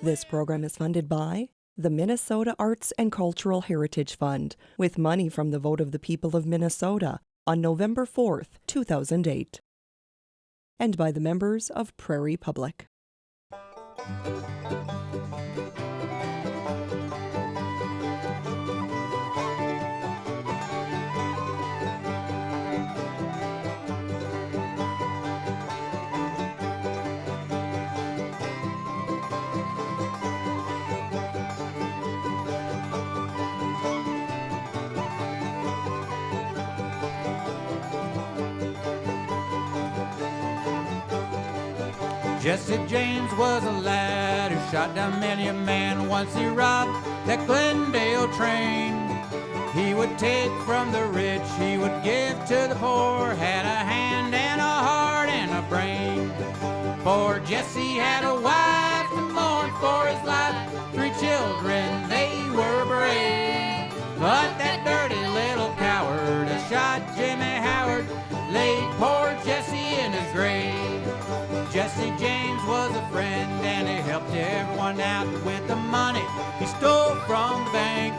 This program is funded by the Minnesota Arts and Cultural Heritage Fund, with money from the vote of the people of Minnesota on November 4th, 2008, and by the members of Prairie Public. Jesse James was a lad who shot down many a man. Once he robbed that Glendale train. He would take from the rich, he would give to the poor. Had a hand and a heart and a brain. Poor Jesse had a wife to mourn for his life. 3 children, they were brave. But that dirty little coward that shot Jimmy Howard laid poor Jesse in his grave. Jesse James was a friend and he helped everyone out with the money he stole from the bank.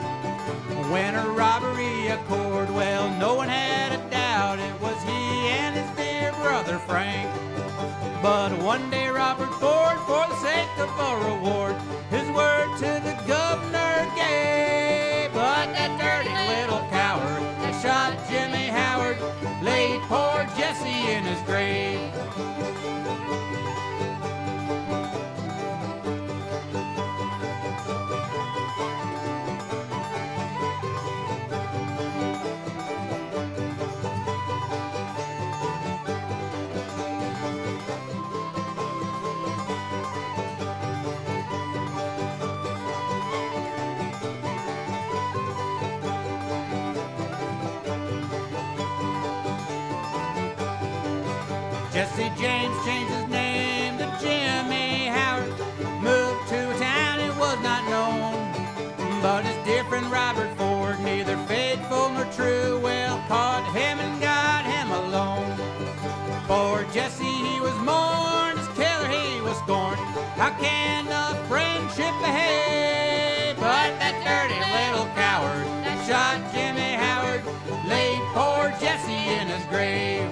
When a robbery occurred, well, no one had a doubt it was he and his dear brother Frank. But one day Robert Ford, for the sake of a reward, his word to the governor gave. But that dirty little coward that shot Jimmy Howard laid poor Jesse in his grave. Jesse James changed his name to Jimmy Howard. Moved to a town it was not known. But his dear friend Robert Ford, neither faithful nor true, well, caught him and got him alone. For Jesse he was mourned, his killer he was scorned. How can a friendship behave? But that dirty little coward that shot Jimmy Howard laid poor Jesse in his grave.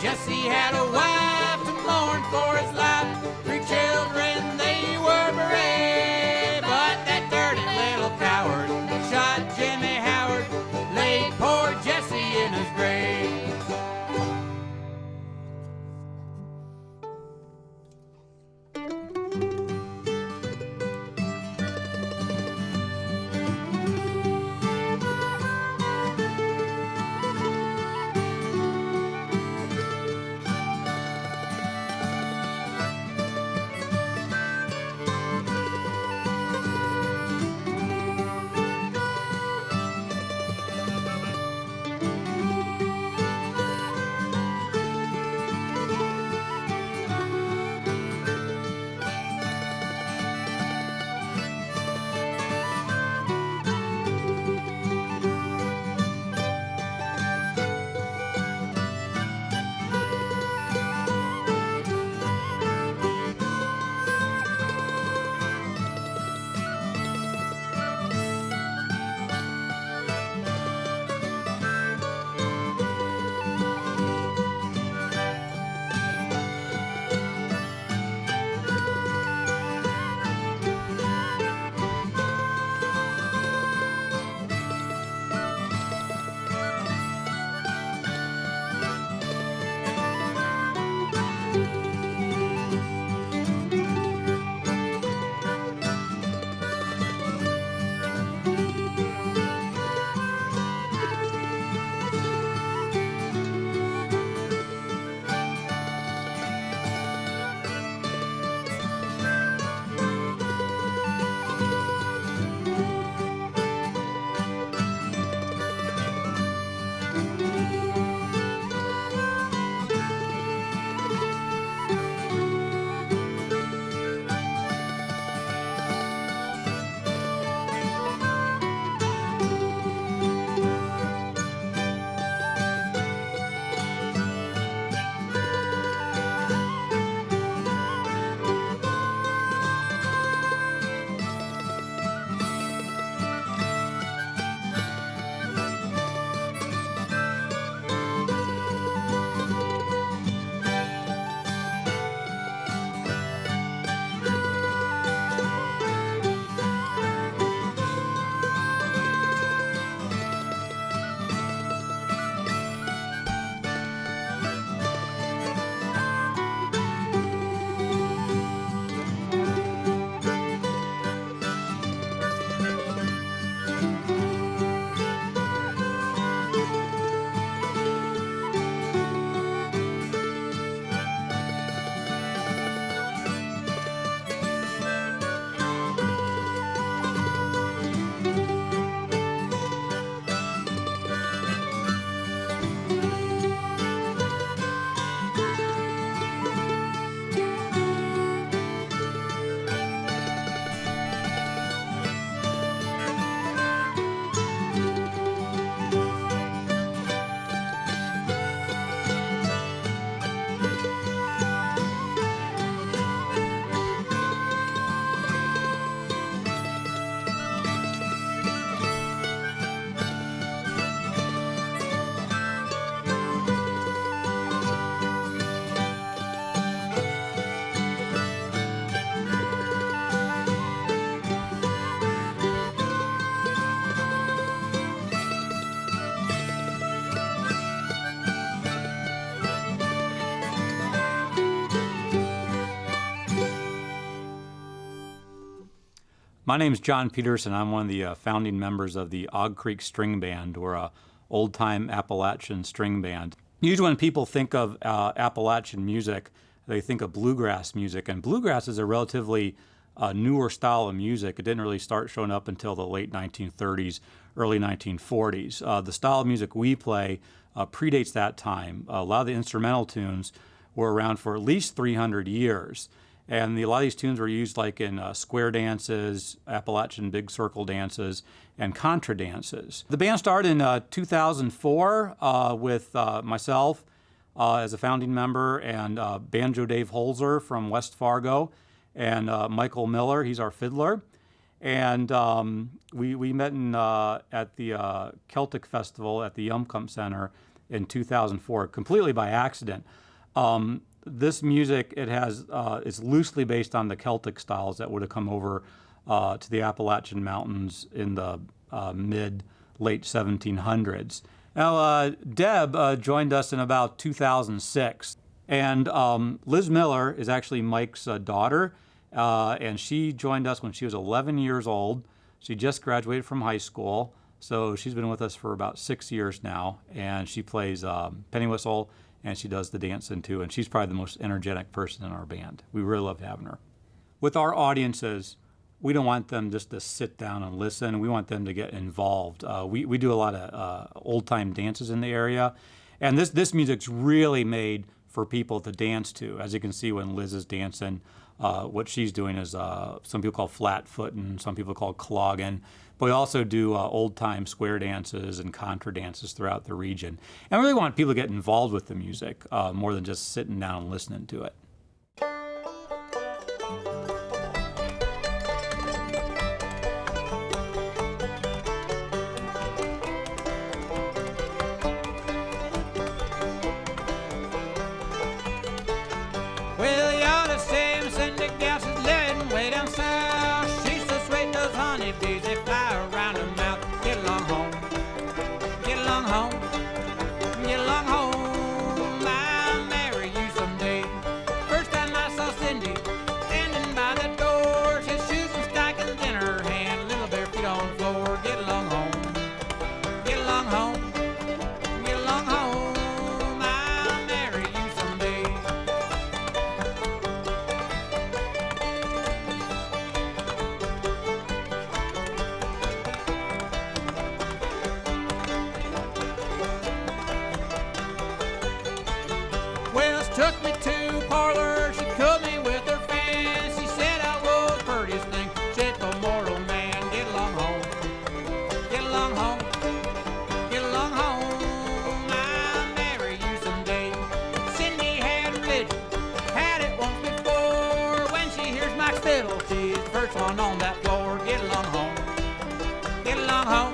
Jesse had a wife to mourn for his life. 3 children, they were brave. But that dirty little coward that shot Jimmy Howard laid poor Jesse in his grave. My name's John Peterson. I'm one of the founding members of the Ogg Creek String Band. We're a old-time Appalachian string band. Usually when people think of Appalachian music, they think of bluegrass music, and bluegrass is a relatively newer style of music. It didn't really start showing up until the late 1930s, early 1940s. The style of music we play predates that time. A lot of the instrumental tunes were around for at least 300 years. And a lot of these tunes were used like in square dances, Appalachian big circle dances, and contra dances. The band started in 2004 with myself as a founding member and banjo Dave Holzer from West Fargo and Michael Miller, he's our fiddler. And we met at the Celtic Festival at the Yumkamp Center in 2004, completely by accident. This music, it's loosely based on the Celtic styles that would have come over to the Appalachian Mountains in the late 1700s. Now, Deb joined us in about 2006, and Liz Miller is actually Mike's daughter, and she joined us when she was 11 years old. She just graduated from high school, so she's been with us for about 6 years now, and she plays penny whistle, and she does the dancing too, and she's probably the most energetic person in our band. We really love having her. With our audiences, we don't want them just to sit down and listen. We want them to get involved. We do a lot of old-time dances in the area, and this music's really made for people to dance to. As you can see when Liz is dancing, what she's doing is some people call flat-footing, some people call clogging. But we also do old-time square dances and contra dances throughout the region. And we really want people to get involved with the music more than just sitting down and listening to it. Well, you ought to see him send the gals is living way down south. She's so sweet, those honeybees, they fly around her mouth. Get along home, get along home, get along home. I'll marry you someday. First time I saw Cindy standing by the door, she had shoes and stockings in her hand, little bare feet on the floor. Get along home, get along home, get along home. I'll marry you someday. Well, it took me to parlor, she cut me with her fan. She said I was the prettiest thing, said for mortal man. Get along home, get along home, get along home. I'll marry you someday. Cindy had religion, had it once before. When she hears Mike's fiddle, she's the first one on that floor. Get along home, get along home,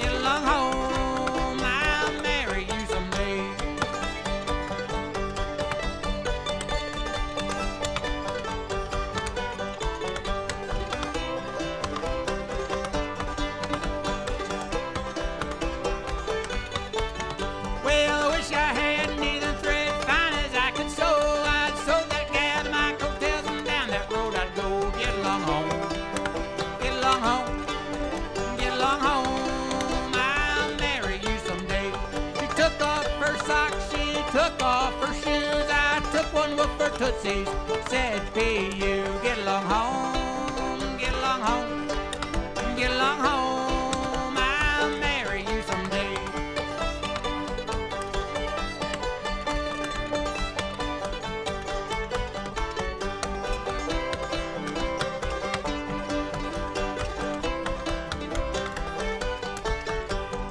get along home. I'll marry you someday. Well, I wish I had neither thread fine as I could sew. I'd sew that gal to my coattails and down that road I'd go. Get along home, get along home, get along home. I'll marry you someday. She took off her socks, she took off her shoes. I took one with her tootsies, said P.U. Get along home, get along home, get along home. I'll marry you someday.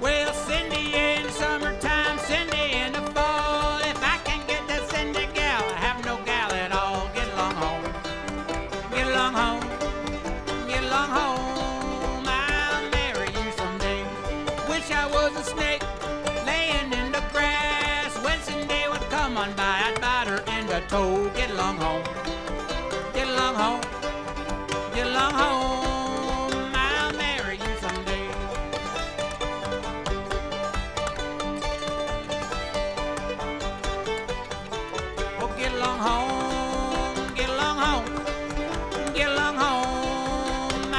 Well, Cindy in the summertime, Cindy in the fall. If I can get that Cindy gal, I have no gal at all. Get along home, get along home, get along home. I'll marry you someday. Wish I was a snake laying in the grass. When Cindy would come on by, I'd bite her in the toe. Get along home, get along home, get along home. I'll marry you someday. Oh, get along home, get along home, get along home.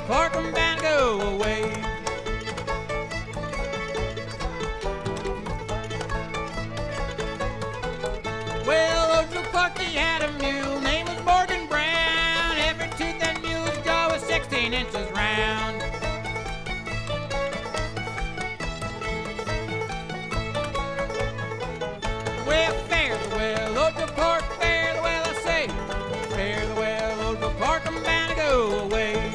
Clark, I'm bound to go away. Well, old Joe Clark, he had a mule, name was Morgan Brown. Every tooth that mule's jaw was 16 inches round. Well, fare the well, old Joe Clark, fare the well, I say. Fare the well, old Joe Clark, I'm bound to go away.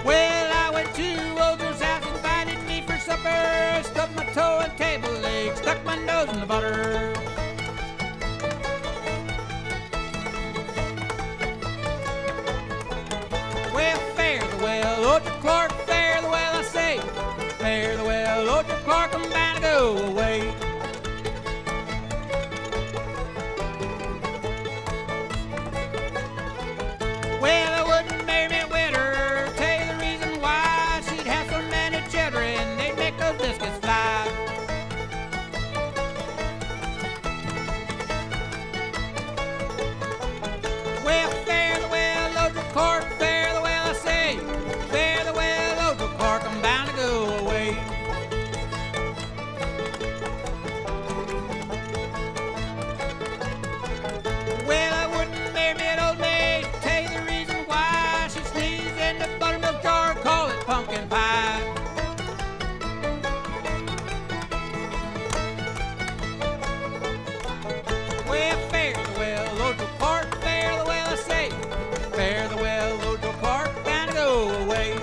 Well, I went to old Joe's house, invited me for supper. Stubbed my toe in table legs, stuck my nose in the butter. Well, fare the well, old Joe Clark, fare the well, I say. Fare the well, old Joe Clark, I'm bound to go away. Well, I wouldn't marry me with her. Tell you the reason why. She'd have so many children, they'd make those biscuits fly. Well, fare the well, old Joe Clark, fare the well, I say. Fare the well, old Joe Clark, I'm bound to go away. Well, I wouldn't marry me an old maid. Tell you the reason why. She'd sneeze in the buttermilk jar, call it pumpkin pie. Well, fare the well, old Joe Clark, fare the well, I say. Fare the well, old Joe Clark, bound to go away.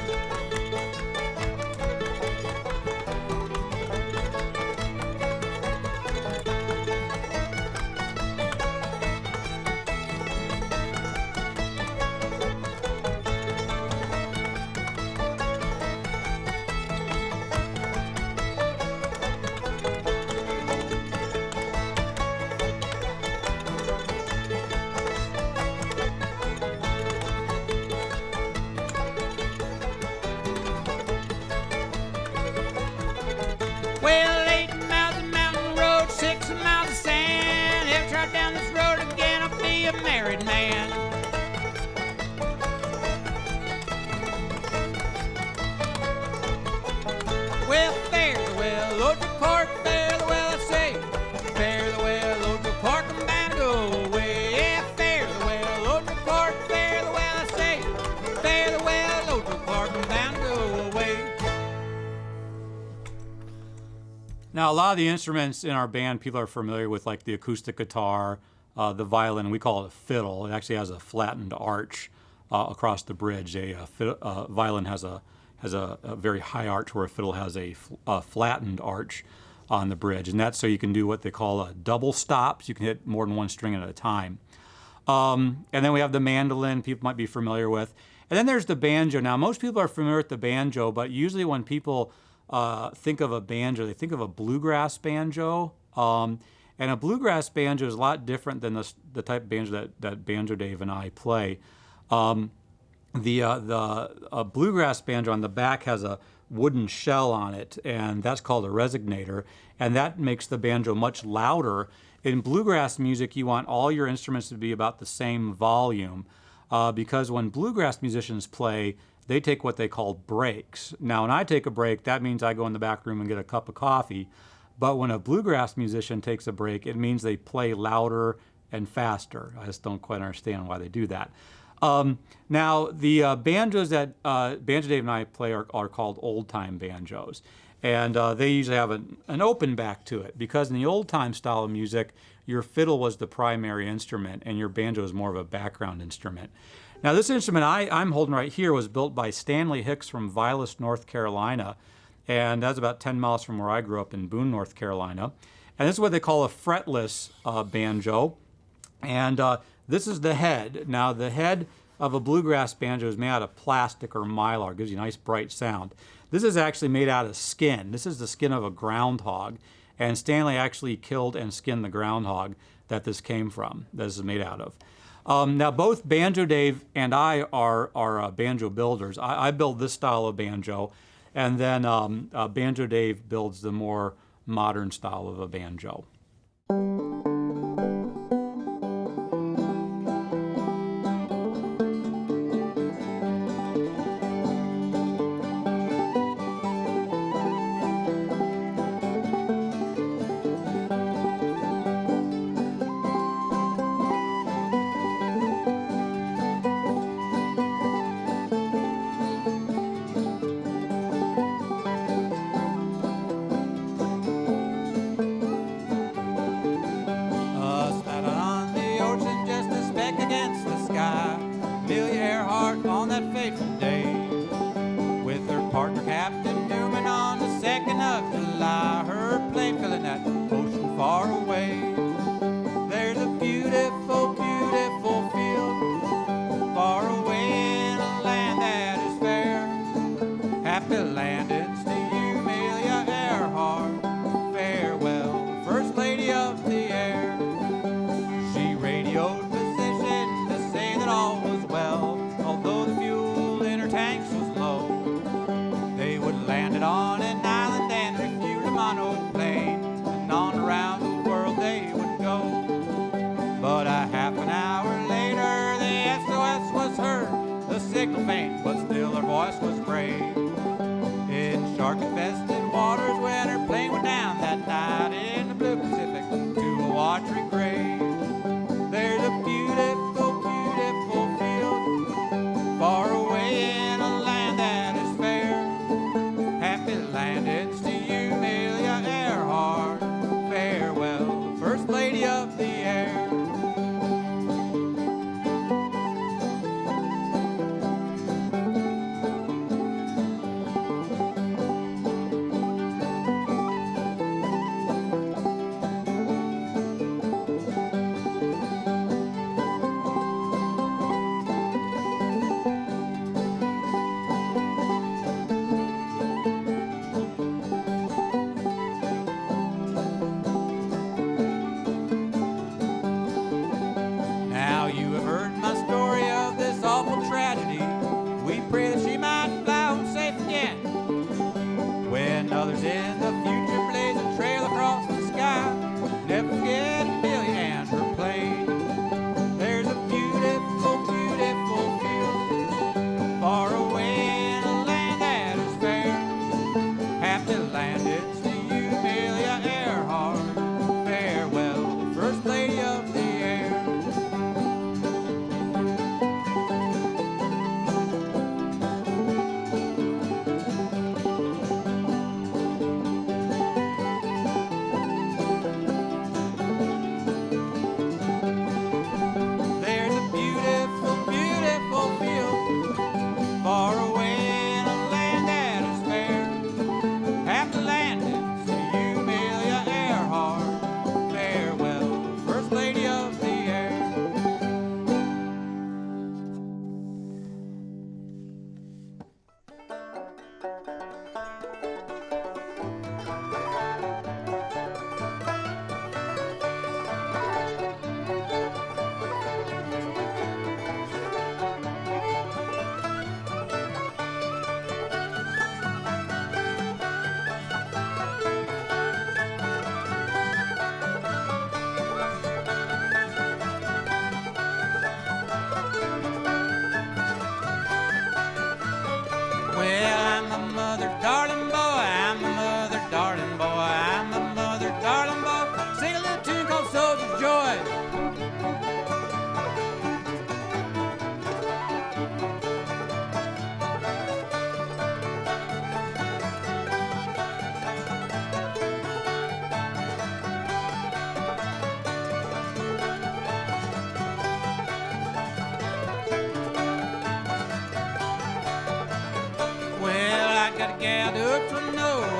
Well, 8 miles of mountain road, 6 miles of sand. If I try down this road again, I'll be a married man. Well, fare the well, old Joe Clark, fare the well, I say. Fare the well, old Joe Clark, I'm bound to go away. Yeah, fare the well, old Joe Clark, fare the well, I say. Fare the well, old Joe Clark, I'm bound to go away. Now, a lot of the instruments in our band, people are familiar with, like the acoustic guitar, the violin. We call it a fiddle. It actually has a flattened arch across the bridge. A violin has a very high arch, where a fiddle has a flattened arch on the bridge, and that's so you can do what they call a double stop. So you can hit more than one string at a time. And then we have the mandolin. People might be familiar with, and then there's the banjo. Now, most people are familiar with the banjo, but usually when people think of a banjo, they think of a bluegrass banjo. And a bluegrass banjo is a lot different than the type of banjo that Banjo Dave and I play. The bluegrass banjo on the back has a wooden shell on it, and that's called a resonator, and that makes the banjo much louder. In bluegrass music, you want all your instruments to be about the same volume, because when bluegrass musicians play, they take what they call breaks. Now, when I take a break, that means I go in the back room and get a cup of coffee. But when a bluegrass musician takes a break, it means they play louder and faster. I just don't quite understand why they do that. Now, the banjos that Banjo Dave and I play are called old-time banjos. And they usually have an open back to it, because in the old-time style of music, your fiddle was the primary instrument and your banjo is more of a background instrument. Now, this instrument I'm holding right here was built by Stanley Hicks from Vilas, North Carolina, and that's about 10 miles from where I grew up in Boone, North Carolina. And this is what they call a fretless banjo. And This is the head. Now, the head of a bluegrass banjo is made out of plastic or mylar. It gives you a nice bright sound. This is actually made out of skin. This is the skin of a groundhog. And Stanley actually killed and skinned the groundhog that this came from, that this is made out of. Now, both Banjo Dave and I are banjo builders. I build this style of banjo, and then Banjo Dave builds the more modern style of a banjo.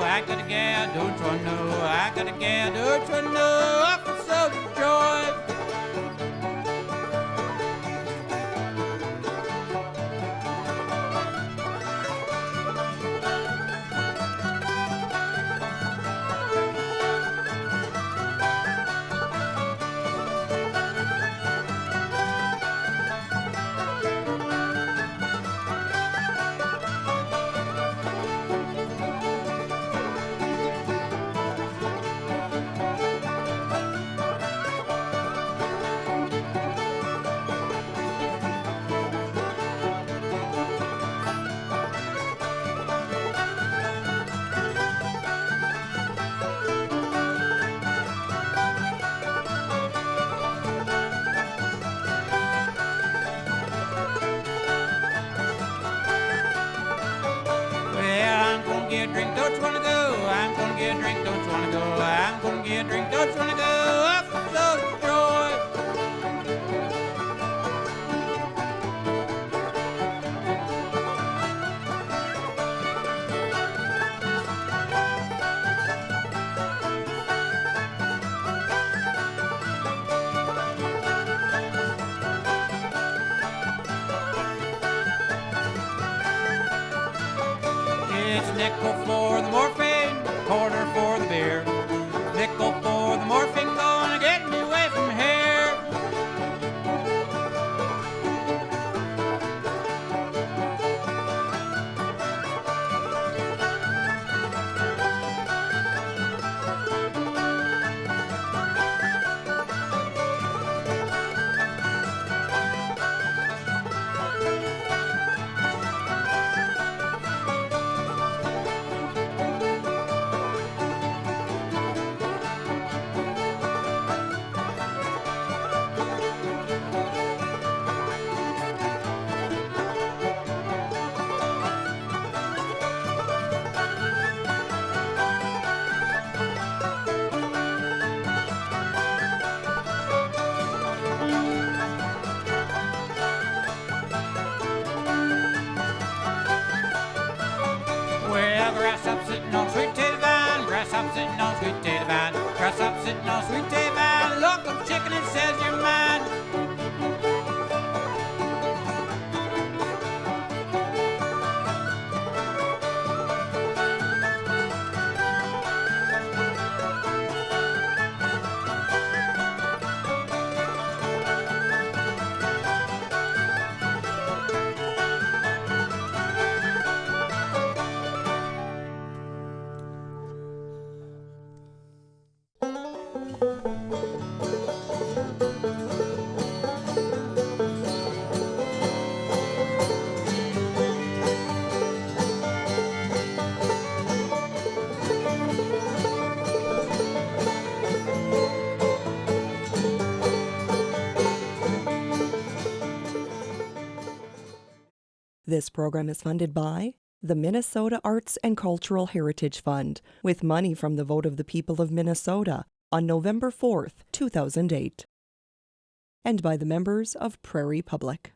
I got a gal, don't you know? I got a gal, don't you know? I feel so joy. me a drink, don't you wanna go up the joy? It's nickel for the morphine, quarter for the beer. Nickel for the morphine, gonna get me away from here. Well, grass up sitting on sweet tater vine, grass up sitting on sweet tater vine, grass up sitting on sweet tater vine. Look, I'm chicken, it says you're mine. This program is funded by the Minnesota Arts and Cultural Heritage Fund, with money from the vote of the people of Minnesota on November 4th, 2008, and by the members of Prairie Public.